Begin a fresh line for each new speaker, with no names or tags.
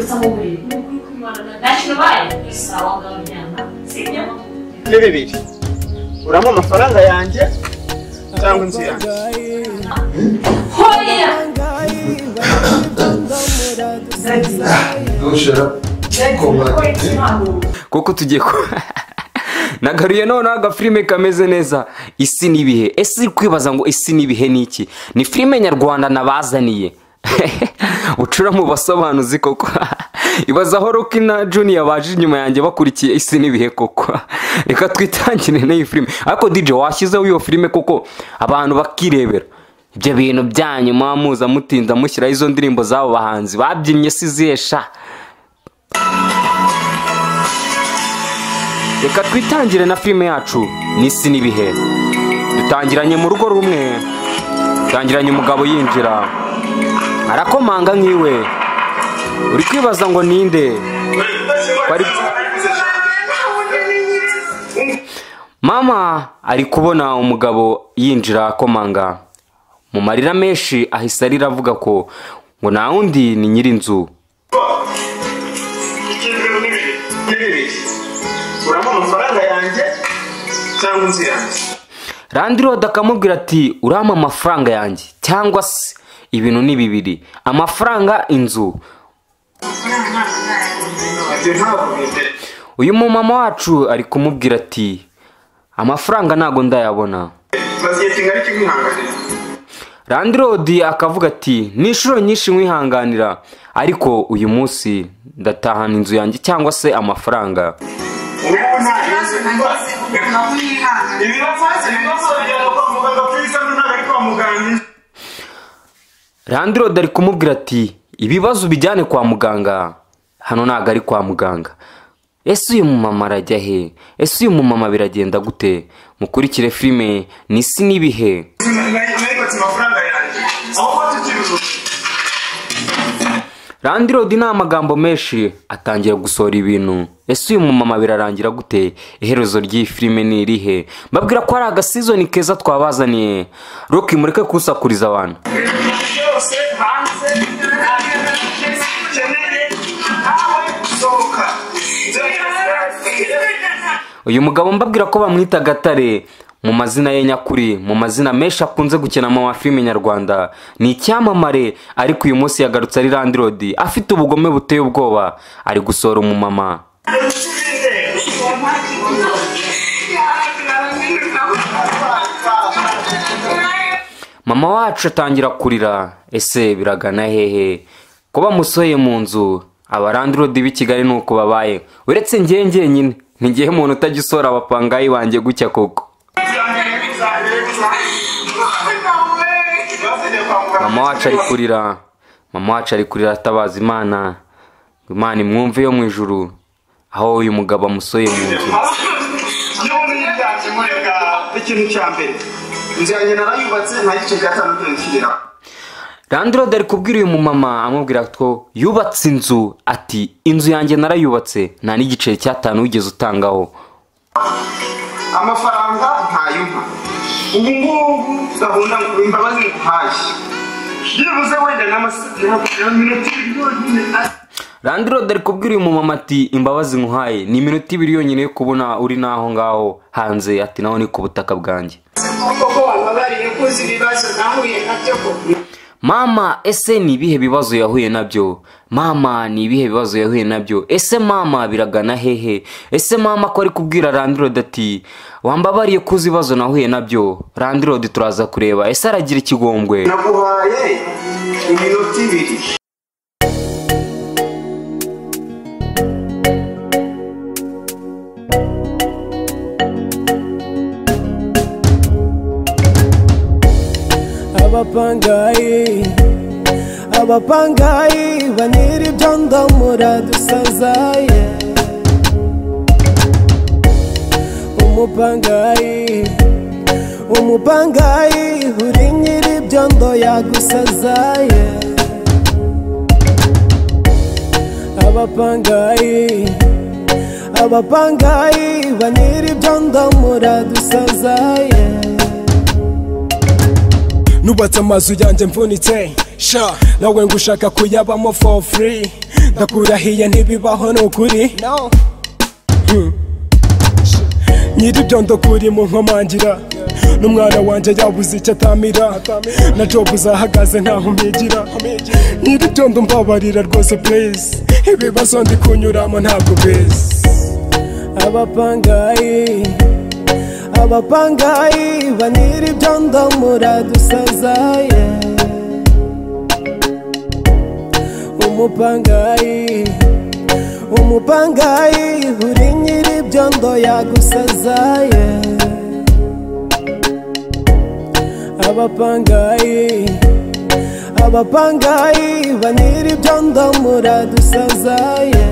kwirutsa mu buriri ntacyo baye sawa ngabanyana sibyo
ni bibiri uramo amafaranga yanjye cyangwa inzu yanjye
hoya
kuko tugiye nagaruye none agafilime kameze neza isi nibihe ese kwibaza ngo isi nibihe niki ni filime nyarwanda nabazaniye ucura mu basobanuzi koko ibaza aho Rocky na Junior baje inyuma yanjye bakurikiye isi nibihe koko reka twitangire n'iyi filime ariko DJ washyizeho iyo filime koko abantu bakirebera ibyo bintu byanyu muza mutinda mushyira izo ndirimbo zabo bahanzi babyinnye sizesha. Reka twitangire na filime yacu n'isi nibihe dutangiranye mu rugo rumwe dutangiranye umugabo yinjira arakomanga nk'iwe uri kwibaza ngo ninde mama ari kubona umugabo yinjira akomanga mu marira menshi ahise arira avuga ko ngo nta wundi ni nyirinzu.
uramo amafaranga yanjye cyangwa inzu yanjye
Landlord akamubwira ati urama amafaranga yanjye cyangwa se ibintu ni bibiri amafaranga inzu. Uyu mumama wacu ari kumubwira ati amafaranga ntago ndayabona. Landlord akavuga ati ni inshuro nyinshi nkwihanganira ariko uyu munsi ndatahana inzu yanjye cyangwa se amafaranga. Landlord ari kumubwira ati ibibazo bijyane kwa muganga hano ntago ari kwa muganga. Ese uyu mumama arajya he? Ese uyu mumama biragenda gute? Mukurikire filime n'isi nibihe. Landlord nta magambo menshi atangira gusohora ibintu. Ese uyu mumama birarangira gute? Iherezo ry'iyi filime ni irihe? Mbabwira ko ari agasizoni keza twabazaniye. Rocky mureke kusakuriza abantu. Uyu mugabo mbabwira ko bamwita Gatare mu mazina ye nyakuri mu mazina menshi akunze gukina mu filime nyarwanda ni icyamamare ariko uyu munsi yagarutse ari Landlord afite ubugome buteye ubwoba ari gusohora umumama. Mama wacu atangira kurira ese biragana hehe ko bamusohoye mu nzu aba Landlord b'i Kigali nuko babaye uretse njye nyine ntigiye umuntu utagisora abapangayi banjye gucya koko. Mama wacu ari kurira atabaza Imana imwumve yo mu ijuru aho uyu mugabo amusoye mu nzu.
ikintu cya mbere inzu yanjye narayubatse nta gice gatanu cy'inshira.
Landlord ari kubwira uyu mumama amubwira ko yubatse inzu ati inzu yanjye narayubatse nta n'igice cy'atanu wigeze utangaho.
Amafaranga ntayumpa ubu ngubu gahunda imbabazi ntashye yibuze wenda n'aminota ibiri.
Landlord ari kubwira uyu mumama ati imbabazi nkuhaye ni iminota ibiri yonyine yo kubona uri naho ngaho hanze ati naho ni ku butaka bwanjye. Mama ese ni ibihe bibazo yahuye nabyo? Mama ni ibihe bibazo yahuye nabyo? Ese mama biragana hehe? Ese mama ko ari kubwira Landlord ati wambabariye kuzi ibibazo nahuye nabyo? Landlord turaza kureba ese aragira ikigombwe.
Naguhaye iminota ibiri.
abapangayi banira ibyondo muradusazaye umupangayi uri nyiri ibyondo yagusazaye abapangayi banira ibyondo muradusazaye nubatse amazu yanjye mvunitse nawe ngo ushaka kuyabamo for free ndakurahiye ntibibaho nukuri nyiribyondo kuri mu nkomangira n'umwana wanjye yabuze icyo atamira na job uzahagaze ntaho mpigira nyiribyondo mbabarira rwose please ibibazo ndi kunyuramo ntabwo bese abapangayi ba nyiribyondo muradusazaye umupangayi uri nyiribyondo yagusazaye abapangayi ba nyiribyondo muradusazaye